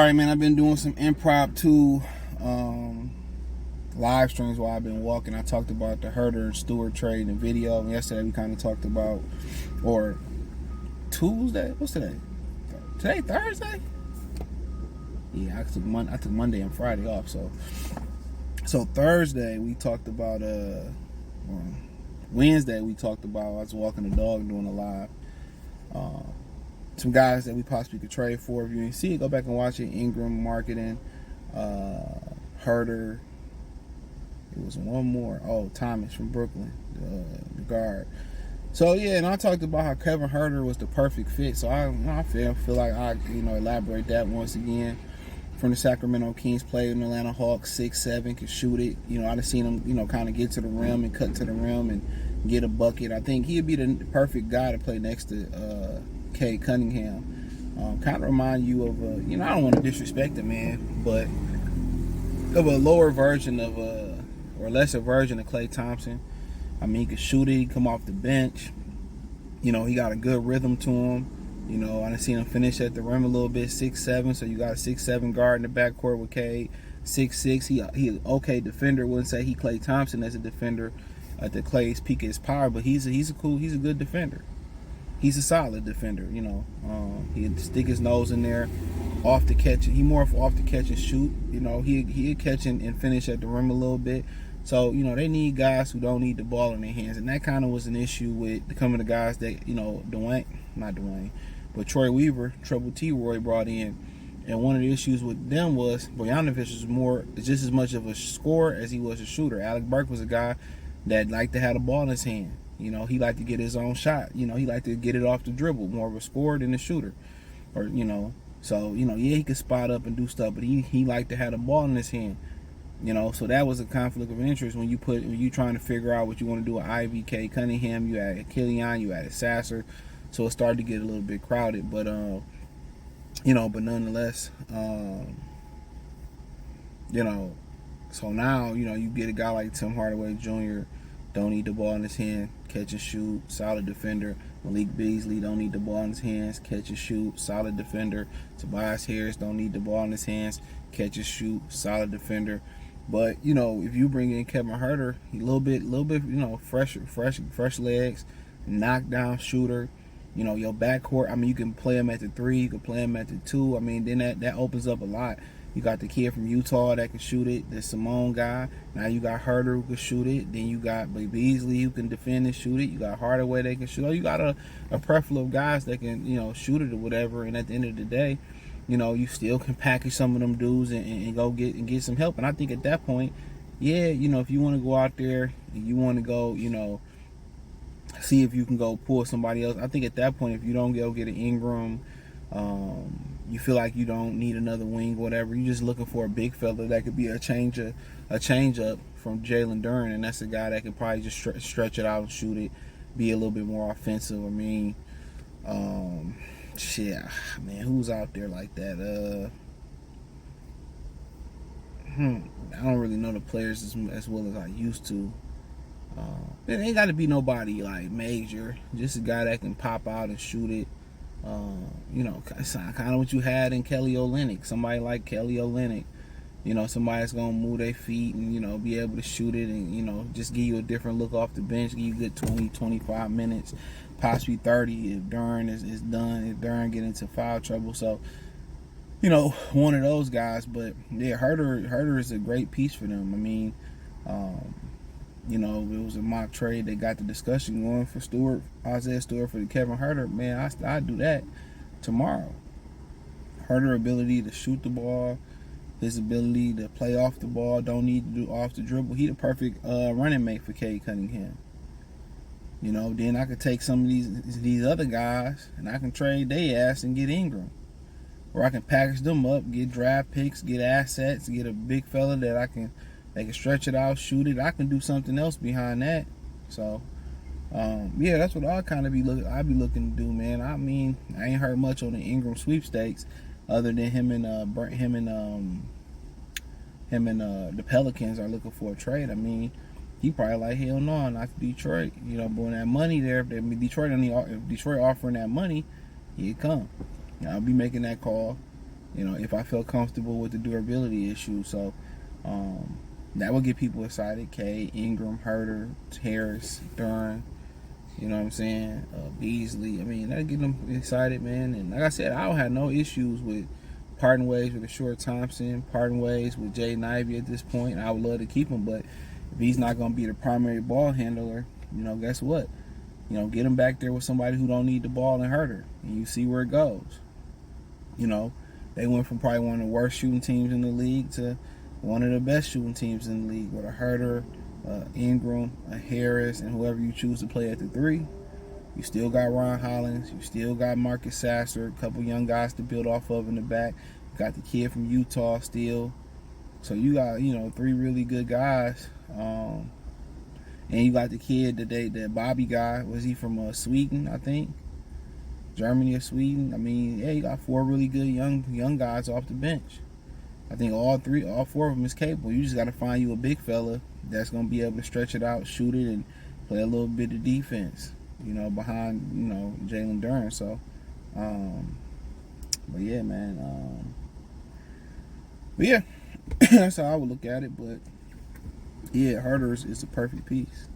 Sorry, man. I've been doing some impromptu live streams while I've been walking. I talked about the Huerter and Stewart trade in the video. And yesterday we kind of talked about, or Tuesday. What's today? Today Thursday. Yeah, I took Monday and Friday off. So Thursday we talked about Wednesday we talked about I was walking the dog doing a live. Some guys that we possibly could trade for. If you didn't see it, go back and watch it. Ingram marketing, Huerter. It was one more. Oh, Thomas from Brooklyn, the guard. So yeah, and I talked about how Kevin Huerter was the perfect fit. So I feel like I elaborate that once again. From the Sacramento Kings, played in the Atlanta Hawks, 6'7", could shoot it. I'd have seen him, kind of get to the rim and cut to the rim and get a bucket. I think he'd be the perfect guy to play next to Cade, Cunningham. Kind of remind you of I don't want to disrespect him, man, but of a lower version of or lesser version of Klay Thompson. I mean, he could shoot it. He come off the bench. He got a good rhythm to him. I done seen him finish at the rim a little bit, 6'7", so you got a 6'7" guard in the backcourt with Cade. 6'6", he an okay defender. Wouldn't say he Klay Thompson as a defender at the Klay's peak of his power, but he's a good defender. He's a solid defender, He'd stick his nose in there, off the catch. He more off the catch and shoot. He'd catch and finish at the rim a little bit. So, they need guys who don't need the ball in their hands. And that kind of was an issue with some of the guys that, Troy Weaver, Trouble T. Roy brought in. And one of the issues with them was Bogdanovich was just as much of a scorer as he was a shooter. Alec Burks was a guy that liked to have the ball in his hand. He liked to get his own shot. He liked to get it off the dribble, more of a scorer than a shooter. So, he could spot up and do stuff, but he liked to have the ball in his hand. So that was a conflict of interest when you trying to figure out what you want to do with Ivy, Cade, Cunningham, you added Killian, you added Sasser. So it started to get a little bit crowded, but but nonetheless, so now, you get a guy like Tim Hardaway Jr., don't need the ball in his hand, catch and shoot, solid defender. Malik Beasley don't need the ball in his hands, catch and shoot, solid defender. Tobias Harris don't need the ball in his hands, catch and shoot, solid defender. But if you bring in Kevin Huerter, he a little bit, fresh legs, knockdown shooter. Your backcourt. I mean, you can play him at the 3, you can play him at the 2. I mean, then that opens up a lot. You got the kid from Utah that can shoot it, the Simone guy. Now you got Huerter who can shoot it. Then you got Beasley who can defend and shoot it. You got Hardaway that can shoot it. You got a plethora of guys that can, shoot it or whatever. And at the end of the day, you still can package some of them dudes and go get some help. And I think at that point, yeah, if you want to go out there and you want to go, see if you can go pull somebody else. I think at that point, if you don't go get an Ingram, you feel like you don't need another wing, whatever. You're just looking for a big fella that could be a change up from Jalen Duren, and that's a guy that can probably just stretch it out and shoot it, be a little bit more offensive. I mean, man, who's out there like that? I don't really know the players as well as I used to. It ain't got to be nobody like major, just a guy that can pop out and shoot it. Kind of what you had in Kelly Olynyk. Somebody like Kelly Olynyk, somebody that's gonna move their feet and be able to shoot it and just give you a different look off the bench, give you a good 20-25 minutes, possibly 30 if Duren is done, if Duren get into foul trouble. So one of those guys. But yeah, Huerter is a great piece for them. I mean, it was a mock trade that got the discussion going for Isaiah Stewart for the Kevin Huerter. Man, I'd do that tomorrow. Huerter ability to shoot the ball, his ability to play off the ball, don't need to do off the dribble. He the perfect running mate for Cade Cunningham. Then I could take some of these other guys and I can trade their ass and get Ingram. Or I can package them up, get draft picks, get assets, get a big fella that they can stretch it out, shoot it. I can do something else behind that. So, yeah, that's what I'd be looking to do, man. I mean, I ain't heard much on the Ingram sweepstakes, other than him and the Pelicans are looking for a trade. I mean, he probably like, hell no, not to Detroit. But when that money there, if Detroit offering that money, he'd come. I'll be making that call. if I felt comfortable with the durability issue. So that would get people excited. Cade, Ingram, Huerter, Harris, Duran, you know what I'm saying? Beasley. I mean, that'll get them excited, man. And like I said, I don't have no issues with parting ways with Ashore Thompson, parting ways with Jaden Ivey at this point. I would love to keep him, but if he's not going to be the primary ball handler, guess what? Get him back there with somebody who don't need the ball and Huerter, and you see where it goes. They went from probably one of the worst shooting teams in the league to one of the best shooting teams in the league with a Huerter, Ingram, a Harris, and whoever you choose to play at the 3. You still got Ron Hollins. You still got Marcus Sasser, a couple young guys to build off of in the back. You got the kid from Utah still. So you got, 3 really good guys. And you got the kid that Bobby guy. Was he from Sweden, I think? Germany or Sweden? I mean, yeah, you got 4 really good young guys off the bench. I think all 4 of them is capable. You just got to find you a big fella that's going to be able to stretch it out, shoot it, and play a little bit of defense, behind, Jalen Duran. So, but yeah, man. But yeah, that's how I would look at it. But yeah, Huerter is a perfect piece.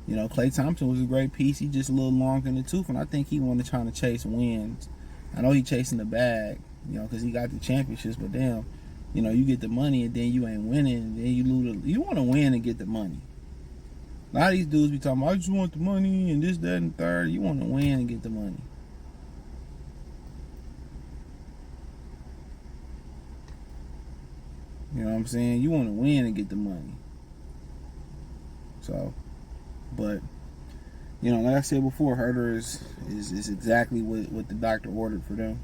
Klay Thompson was a great piece. He just a little long in the tooth, and I think he wanted trying to chase wins. I know he chasing the bag, because he got the championships. But damn, you get the money and then you ain't winning, and then you lose. You want to win and get the money. A lot of these dudes be talking about, I just want the money and this, that, and the third. You want to win and get the money. You know what I'm saying? You want to win and get the money. So, but, like I said before, Huerter is exactly what the doctor ordered for them.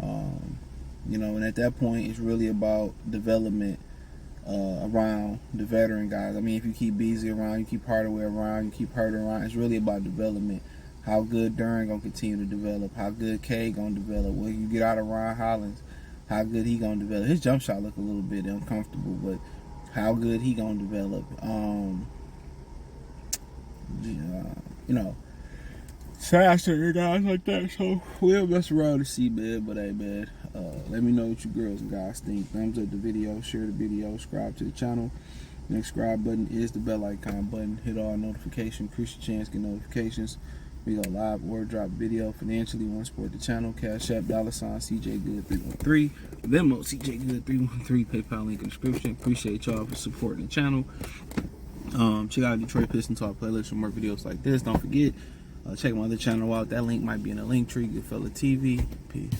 And at that point, it's really about development around the veteran guys. I mean, if you keep Beasley around, you keep Hardaway around, you keep Huerter around, it's really about development. How good Duran going to continue to develop? How good Cade going to develop? What you get out of Ron Hollins? How good he going to develop? His jump shot look a little bit uncomfortable, but how good he going to develop? Faster guys like that. So we'll mess around to see, man. But hey, man, let me know what you girls and guys think. Thumbs up the video, share the video, subscribe to the channel. The next subscribe button is the bell icon button. Hit all notifications, increase your chance to get notifications. We go live or drop video financially. Want to support the channel? Cash App, $CJGood313. Venmo, CJGood313. PayPal link in the description. Appreciate y'all for supporting the channel. Check out Detroit Pistons Talk playlist for more videos like this. Don't forget, check my other channel out. That link might be in the link tree. Goodfella TV. Peace.